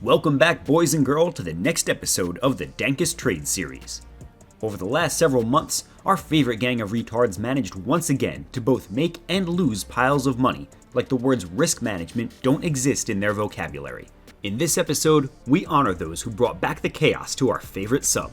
Welcome back, boys and girls, to the next episode of the Dankest Trades series. Over the last several months, our favorite gang of retards managed once again to both make and lose piles of money, like the words risk management don't exist in their vocabulary. In this episode, we honor those who brought back the chaos to our favorite sub.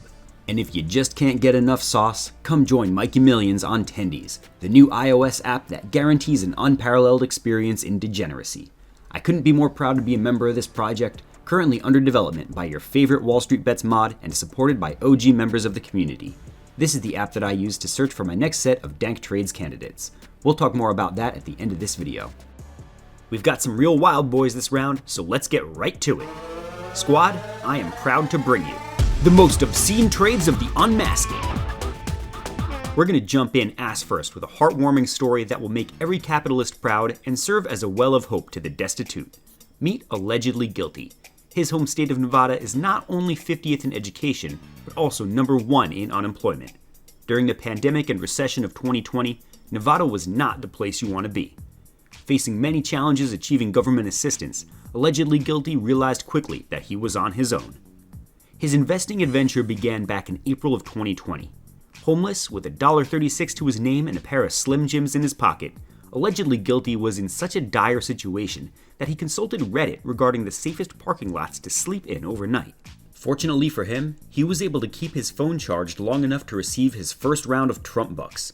And if you just can't get enough sauce, come join Mikey Millions on Tendies, the new iOS app that guarantees an unparalleled experience in degeneracy. I couldn't be more proud to be a member of this project, currently under development by your favorite WallStreetBets mod and supported by OG members of the community. This is the app that I use to search for my next set of Dank Trades candidates. We'll talk more about that at the end of this video. We've got some real wild boys this round, so let's get right to it. Squad, I am proud to bring you the most obscene trades of the unmasking. We're going to jump in ass first with a heartwarming story that will make every capitalist proud and serve as a well of hope to the destitute. Meet Allegedly Guilty. His home state of Nevada is not only 50th in education, but also number 1 in unemployment. During the pandemic and recession of 2020, Nevada was not the place you want to be. Facing many challenges achieving government assistance, Allegedly Guilty realized quickly that he was on his own. His investing adventure began back in April of 2020. Homeless, with $1.36 to his name and a pair of Slim Jims in his pocket, Allegedly Guilty was in such a dire situation that he consulted Reddit regarding the safest parking lots to sleep in overnight. Fortunately for him, he was able to keep his phone charged long enough to receive his first round of Trump bucks.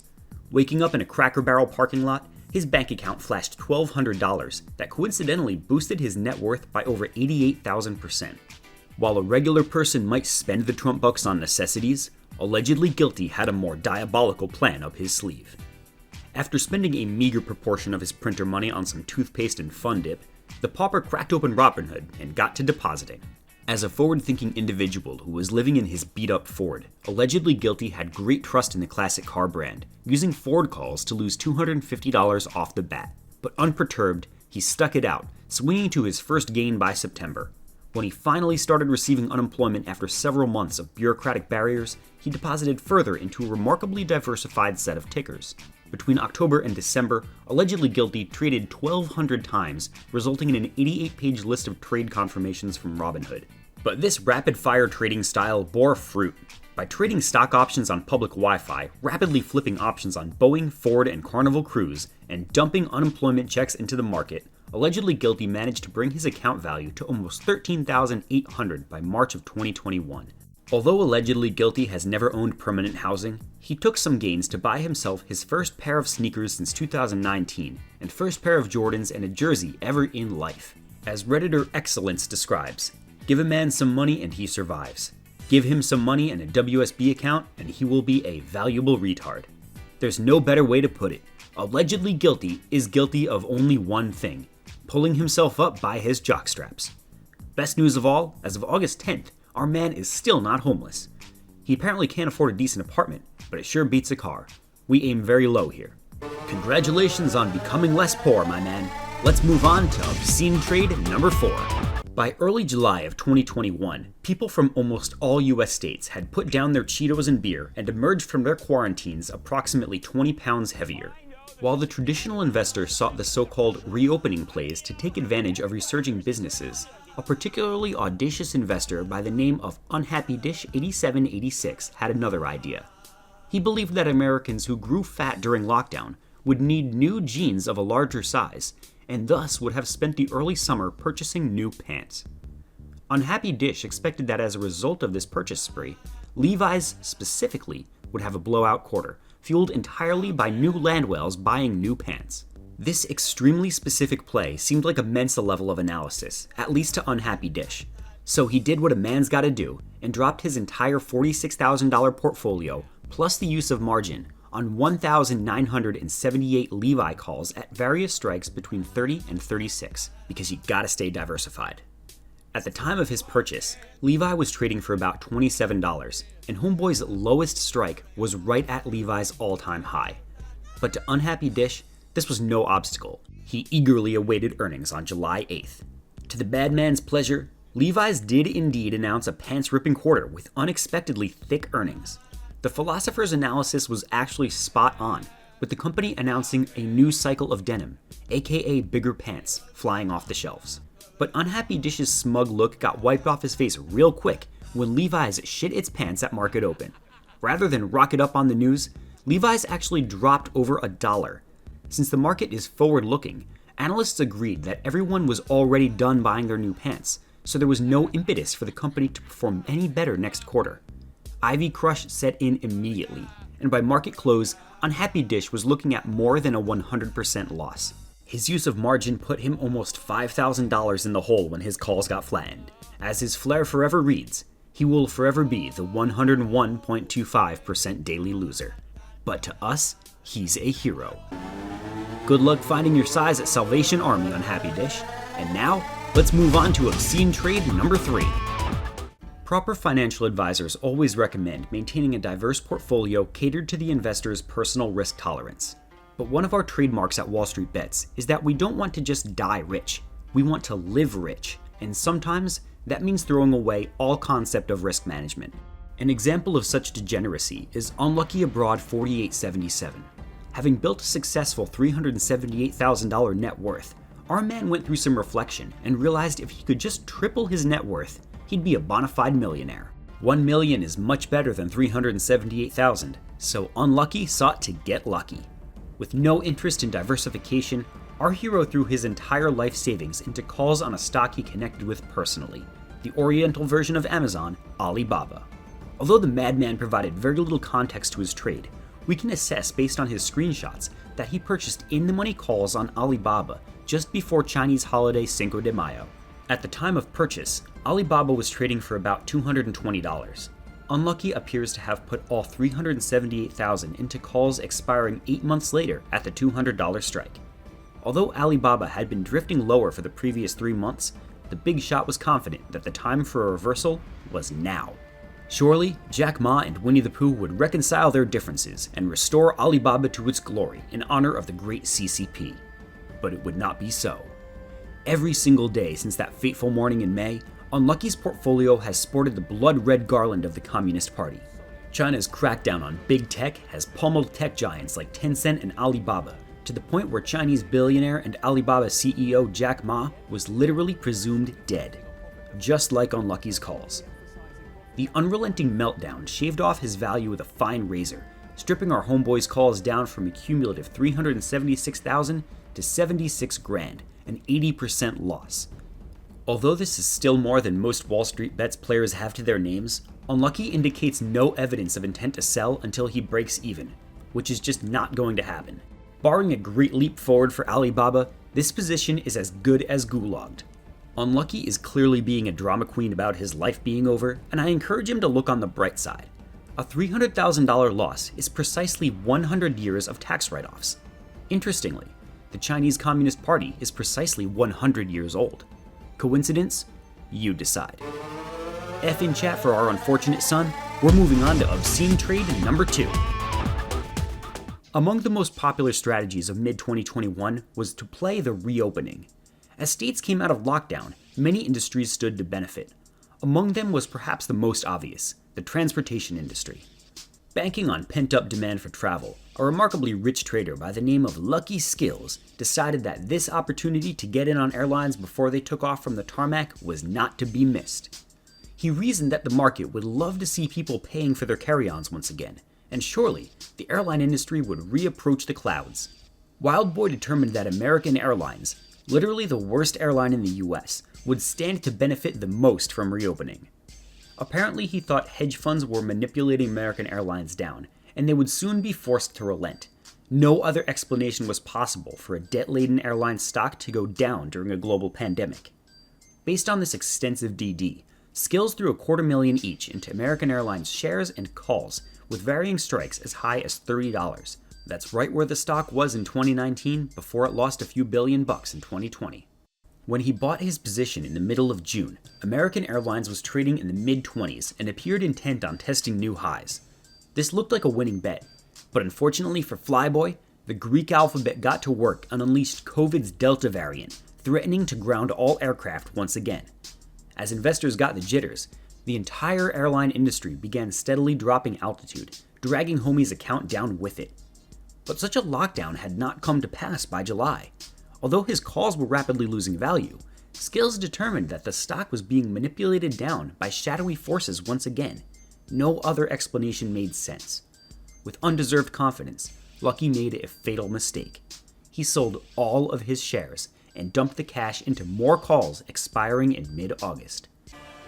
Waking up in a Cracker Barrel parking lot, his bank account flashed $1,200 that coincidentally boosted his net worth by over 88,000%. While a regular person might spend the Trump bucks on necessities, Allegedly Guilty had a more diabolical plan up his sleeve. After spending a meager proportion of his printer money on some toothpaste and Fun Dip, the pauper cracked open Robinhood and got to depositing. As a forward-thinking individual who was living in his beat-up Ford, Allegedly Guilty had great trust in the classic car brand, using Ford calls to lose $250 off the bat. But unperturbed, he stuck it out, swinging to his first gain by September. When he finally started receiving unemployment after several months of bureaucratic barriers, he deposited further into a remarkably diversified set of tickers. Between October and December, Allegedly Guilty traded 1,200 times, resulting in an 88-page list of trade confirmations from Robinhood. But this rapid-fire trading style bore fruit. By trading stock options on public Wi-Fi, rapidly flipping options on Boeing, Ford, and Carnival Cruise, and dumping unemployment checks into the market, Allegedly Guilty managed to bring his account value to almost $13,800 by March of 2021. Although Allegedly Guilty has never owned permanent housing, he took some gains to buy himself his first pair of sneakers since 2019 and first pair of Jordans and a jersey ever in life. As Redditor Excellence describes, give a man some money and he survives. Give him some money and a WSB account and he will be a valuable retard. There's no better way to put it. Allegedly Guilty is guilty of only one thing: pulling himself up by his jockstraps. Best news of all, as of August 10th, our man is still not homeless. He apparently can't afford a decent apartment, but it sure beats a car. We aim very low here. Congratulations on becoming less poor, my man. Let's move on to Obscene Trade number 4. By early July of 2021, people from almost all US states had put down their Cheetos and beer and emerged from their quarantines approximately 20 pounds heavier. While the traditional investor sought the so-called reopening plays to take advantage of resurging businesses, a particularly audacious investor by the name of Unhappy Dish 8786 had another idea. He believed that Americans who grew fat during lockdown would need new jeans of a larger size, and thus would have spent the early summer purchasing new pants. Unhappy Dish expected that as a result of this purchase spree, Levi's specifically would have a blowout quarter, fueled entirely by new land whales buying new pants. This extremely specific play seemed like a Mensa level of analysis, at least to Unhappy Dish. So he did what a man's gotta do, and dropped his entire $46,000 portfolio, plus the use of margin, on 1,978 Levi calls at various strikes between 30 and 36, because you gotta stay diversified. At the time of his purchase, Levi was trading for about $27, and Homeboy's lowest strike was right at Levi's all-time high. But to Unhappy Dish, this was no obstacle. He eagerly awaited earnings on July 8th. To the bad man's pleasure, Levi's did indeed announce a pants-ripping quarter with unexpectedly thick earnings. The philosopher's analysis was actually spot on, with the company announcing a new cycle of denim, aka bigger pants, flying off the shelves. But Unhappy Dish's smug look got wiped off his face real quick when Levi's shit its pants at market open. Rather than rocket up on the news, Levi's actually dropped over $1. Since the market is forward-looking, analysts agreed that everyone was already done buying their new pants, so there was no impetus for the company to perform any better next quarter. Ivy Crush set in immediately, and by market close, Unhappy Dish was looking at more than a 100% loss. His use of margin put him almost $5,000 in the hole when his calls got flattened. As his flair forever reads, he will forever be the 101.25% daily loser. But to us, he's a hero. Good luck finding your size at Salvation Army, Unhappy Dish. And now, let's move on to Obscene Trade number 3. Proper financial advisors always recommend maintaining a diverse portfolio catered to the investor's personal risk tolerance. But one of our trademarks at WallStreetBets is that we don't want to just die rich. We want to live rich, and sometimes that means throwing away all concept of risk management. An example of such degeneracy is Unlucky Abroad 4877. Having built a successful $378,000 net worth, our man went through some reflection and realized if he could just triple his net worth, he'd be a bona fide millionaire. $1 million is much better than $378,000, so Unlucky sought to get lucky. With no interest in diversification, our hero threw his entire life savings into calls on a stock he connected with personally, the Oriental version of Amazon, Alibaba. Although the madman provided very little context to his trade, we can assess based on his screenshots that he purchased in-the-money calls on Alibaba just before Chinese holiday Cinco de Mayo. At the time of purchase, Alibaba was trading for about $220. Unlucky appears to have put all $378,000 into calls expiring 8 months later at the $200 strike. Although Alibaba had been drifting lower for the previous 3 months, the big shot was confident that the time for a reversal was now. Surely, Jack Ma and Winnie the Pooh would reconcile their differences and restore Alibaba to its glory in honor of the great CCP. But it would not be so. Every single day since that fateful morning in May, Unlucky's portfolio has sported the blood-red garland of the Communist Party. China's crackdown on big tech has pummeled tech giants like Tencent and Alibaba, to the point where Chinese billionaire and Alibaba CEO Jack Ma was literally presumed dead, just like Unlucky's calls. The unrelenting meltdown shaved off his value with a fine razor, stripping our homeboy's calls down from a cumulative $376,000 to $76,000, an 80% loss. Although this is still more than most WallStreetBets players have to their names, Unlucky indicates no evidence of intent to sell until he breaks even, which is just not going to happen. Barring a great leap forward for Alibaba, this position is as good as gulagged. Unlucky is clearly being a drama queen about his life being over, and I encourage him to look on the bright side. A $300,000 loss is precisely 100 years of tax write-offs. Interestingly, the Chinese Communist Party is precisely 100 years old. Coincidence? You decide. F in chat for our unfortunate son. We're moving on to Obscene Trade number 2. Among the most popular strategies of mid-2021 was to play the reopening. As states came out of lockdown, many industries stood to benefit. Among them was perhaps the most obvious, the transportation industry. Banking on pent-up demand for travel, a remarkably rich trader by the name of Lucky Skills decided that this opportunity to get in on airlines before they took off from the tarmac was not to be missed. He reasoned that the market would love to see people paying for their carry-ons once again, and surely the airline industry would reapproach the clouds. Wild Boy determined that American Airlines, literally the worst airline in the US, would stand to benefit the most from reopening. Apparently he thought hedge funds were manipulating American Airlines down, and they would soon be forced to relent. No other explanation was possible for a debt-laden airline stock to go down during a global pandemic. Based on this extensive DD, Skills threw $250,000 each into American Airlines shares and calls, with varying strikes as high as $30. That's right where the stock was in 2019 before it lost a few $billion in 2020. When he bought his position in the middle of June, American Airlines was trading in the mid-20s and appeared intent on testing new highs. This looked like a winning bet, but unfortunately for Flyboy, the Greek alphabet got to work and unleashed COVID's Delta variant, threatening to ground all aircraft once again. As investors got the jitters, the entire airline industry began steadily dropping altitude, dragging Homie's account down with it. But such a lockdown had not come to pass by July. Although his calls were rapidly losing value, Skills determined that the stock was being manipulated down by shadowy forces once again. No other explanation made sense. With undeserved confidence, Lucky made a fatal mistake. He sold all of his shares and dumped the cash into more calls expiring in mid-August.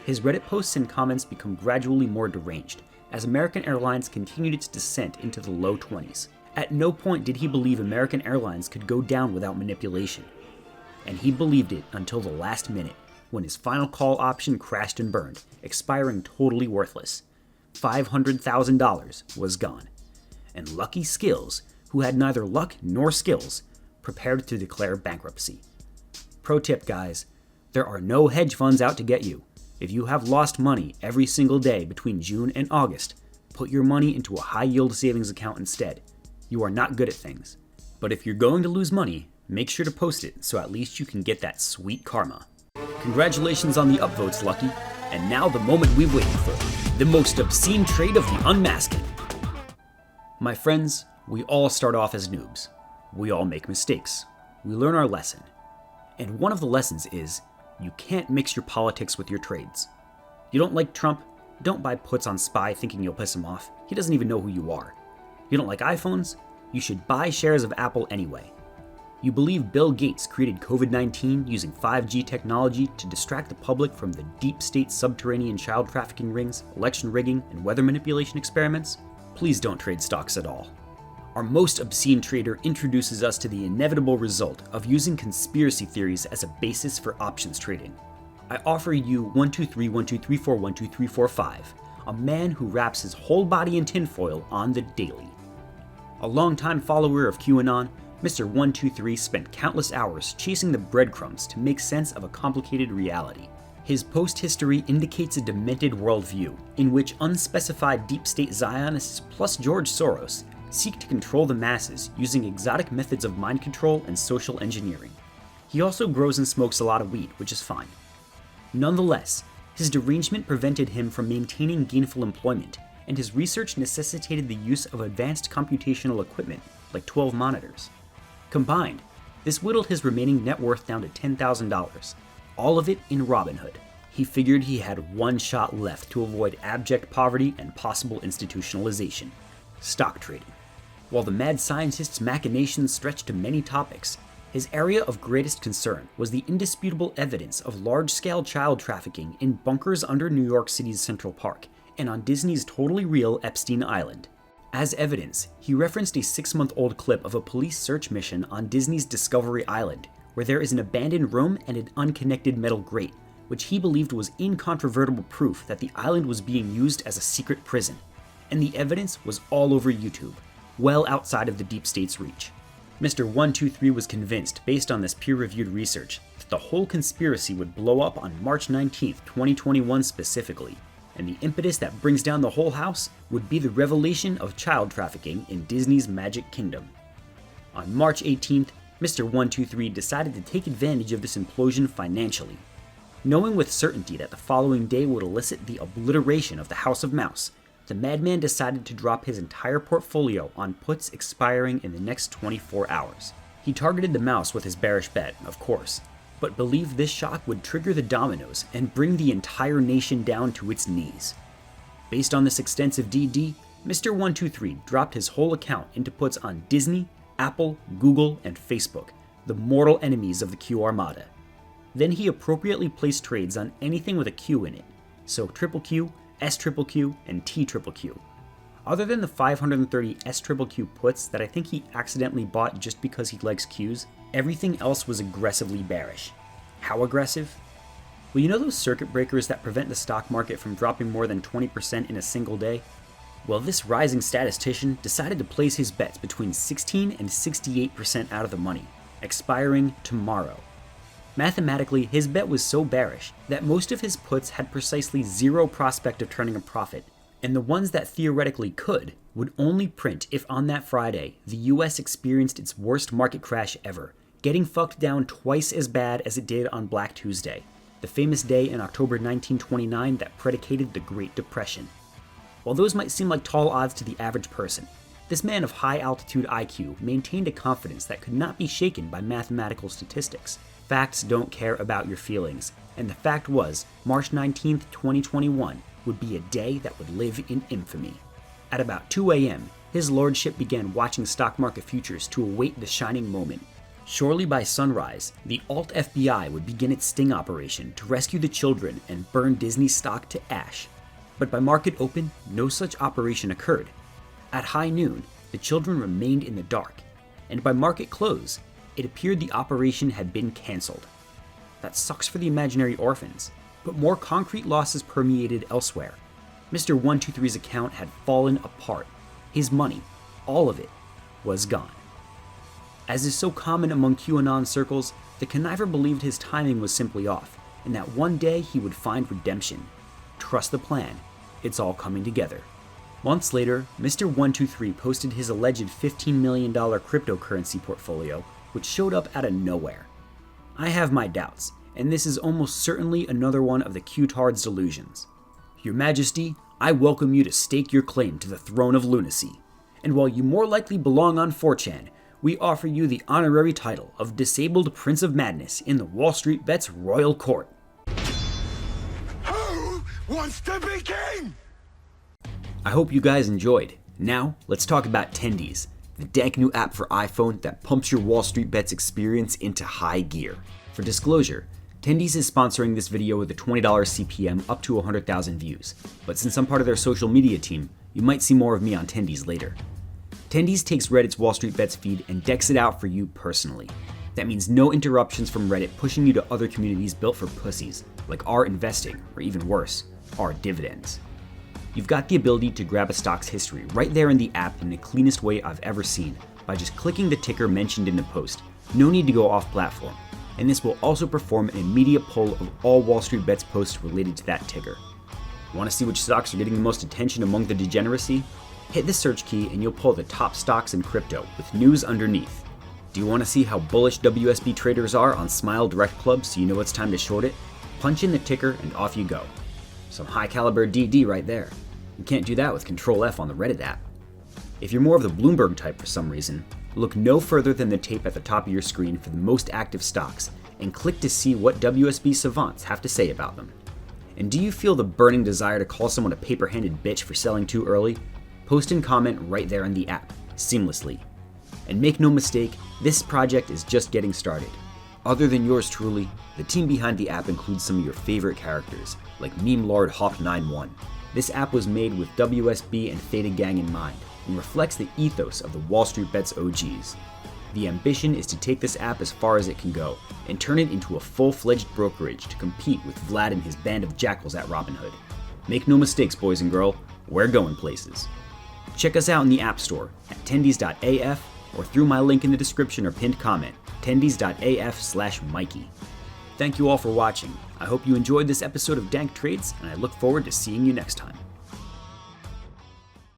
His Reddit posts and comments become gradually more deranged as American Airlines continued its descent into the low 20s. At no point did he believe American Airlines could go down without manipulation. And he believed it until the last minute, when his final call option crashed and burned, expiring totally worthless. $500,000 was gone. And Lucky Skills, who had neither luck nor skills, prepared to declare bankruptcy. Pro tip, guys, there are no hedge funds out to get you. If you have lost money every single day between June and August, put your money into a high-yield savings account instead. You are not good at things. But if you're going to lose money, make sure to post it so at least you can get that sweet karma. Congratulations on the upvotes, Lucky. And now the moment we've waited for, the most obscene trade of the unmasking. My friends, we all start off as noobs. We all make mistakes. We learn our lesson. And one of the lessons is, you can't mix your politics with your trades. You don't like Trump? Don't buy puts on SPY thinking you'll piss him off. He doesn't even know who you are. You don't like iPhones? You should buy shares of Apple anyway. You believe Bill Gates created COVID-19 using 5G technology to distract the public from the deep state subterranean child trafficking rings, election rigging, and weather manipulation experiments? Please don't trade stocks at all. Our most obscene trader introduces us to the inevitable result of using conspiracy theories as a basis for options trading. I offer you 123, 1234, 12345, a man who wraps his whole body in tinfoil on the daily. A longtime follower of QAnon, Mr. 123 spent countless hours chasing the breadcrumbs to make sense of a complicated reality. His post history indicates a demented worldview in which unspecified deep state Zionists plus George Soros seek to control the masses using exotic methods of mind control and social engineering. He also grows and smokes a lot of weed, which is fine. Nonetheless, his derangement prevented him from maintaining gainful employment, and his research necessitated the use of advanced computational equipment like 12 monitors. Combined, this whittled his remaining net worth down to $10,000, all of it in Robinhood. He figured he had one shot left to avoid abject poverty and possible institutionalization: stock trading. While the mad scientist's machinations stretched to many topics, his area of greatest concern was the indisputable evidence of large-scale child trafficking in bunkers under New York City's Central Park and on Disney's totally real Epstein Island. As evidence, he referenced a 6-month-old clip of a police search mission on Disney's Discovery Island, where there is an abandoned room and an unconnected metal grate, which he believed was incontrovertible proof that the island was being used as a secret prison. And the evidence was all over YouTube, well outside of the deep state's reach. Mr. 123 was convinced, based on this peer-reviewed research, that the whole conspiracy would blow up on March 19, 2021 specifically, and the impetus that brings down the whole house would be the revelation of child trafficking in Disney's Magic Kingdom. On March 18th, Mr. 123 decided to take advantage of this implosion financially. Knowing with certainty that the following day would elicit the obliteration of the House of Mouse, the madman decided to drop his entire portfolio on puts expiring in the next 24 hours. He targeted the mouse with his bearish bet, of course, but believed this shock would trigger the dominoes and bring the entire nation down to its knees. Based on this extensive DD, Mr. 123 dropped his whole account into puts on Disney, Apple, Google, and Facebook, the mortal enemies of the Q Armada. Then he appropriately placed trades on anything with a Q in it, so QQQ, SQQ, and TQQ. Other than the 530 SQQ puts that I think he accidentally bought just because he likes Qs, everything else was aggressively bearish. How aggressive? Well, you know those circuit breakers that prevent the stock market from dropping more than 20% in a single day? Well, this rising statistician decided to place his bets between 16 and 68% out of the money, expiring tomorrow. Mathematically, his bet was so bearish that most of his puts had precisely zero prospect of turning a profit, and the ones that theoretically could would only print if on that Friday the US experienced its worst market crash ever, getting fucked down twice as bad as it did on Black Tuesday, the famous day in October 1929 that predicated the Great Depression. While those might seem like tall odds to the average person, This man of high-altitude IQ maintained a confidence that could not be shaken by mathematical statistics. Facts don't care about your feelings, and the fact was, March 19, 2021 would be a day that would live in infamy. At about 2 a.m., his lordship began watching stock market futures to await the shining moment. Surely by sunrise, the alt FBI would begin its sting operation to rescue the children and burn Disney stock to ash. But by market open, no such operation occurred. At high noon, the children remained in the dark, and by market close, it appeared the operation had been cancelled. That sucks for the imaginary orphans, but more concrete losses permeated elsewhere. Mr. 123's account had fallen apart. His money, all of it, was gone. As is so common among QAnon circles, the conniver believed his timing was simply off, and that one day he would find redemption. Trust the plan. It's all coming together. Months later, Mr. 123 posted his alleged $15 million cryptocurrency portfolio, which showed up out of nowhere. I have my doubts, and this is almost certainly another one of the Q-tard's delusions. Your Majesty, I welcome you to stake your claim to the throne of lunacy, and while you more likely belong on 4chan, we offer you the honorary title of Disabled Prince of Madness in the WallStreetBets Royal Court. Who wants to be king? I hope you guys enjoyed. Now, let's talk about Tendies, the dank new app for iPhone that pumps your WallStreetBets experience into high gear. For disclosure, Tendies is sponsoring this video with a $20 CPM up to 100,000 views, but since I'm part of their social media team, you might see more of me on Tendies later. Tendies takes Reddit's WallStreetBets feed and decks it out for you personally. That means no interruptions from Reddit pushing you to other communities built for pussies, like our investing, or even worse, our dividends. You've got the ability to grab a stock's history right there in the app in the cleanest way I've ever seen by just clicking the ticker mentioned in the post. No need to go off platform. And this will also perform an immediate poll of all WallStreetBets posts related to that ticker. Want to see which stocks are getting the most attention among the degeneracy? Hit the search key and you'll pull the top stocks in crypto with news underneath. Do you want to see how bullish WSB traders are on Smile Direct Club so you know it's time to short it? Punch in the ticker and off you go. Some high caliber DD right there. You can't do that with Control F on the Reddit app. If you're more of the Bloomberg type for some reason, look no further than the tape at the top of your screen for the most active stocks and click to see what WSB savants have to say about them. And do you feel the burning desire to call someone a paper-handed bitch for selling too early? Post and comment right there in the app, seamlessly. And make no mistake, this project is just getting started. Other than yours truly, the team behind the app includes some of your favorite characters, like Meme Lord Hawk91. This app was made with WSB and Theta Gang in mind, and reflects the ethos of the WallStreetBets OGs. The ambition is to take this app as far as it can go, and turn it into a full-fledged brokerage to compete with Vlad and his band of jackals at Robinhood. Make no mistakes, boys and girl, we're going places. Check us out in the App Store at tendies.af or through my link in the description or pinned comment, tendies.af/Mikey. Thank you all for watching. I hope you enjoyed this episode of Dank Trades, and I look forward to seeing you next time.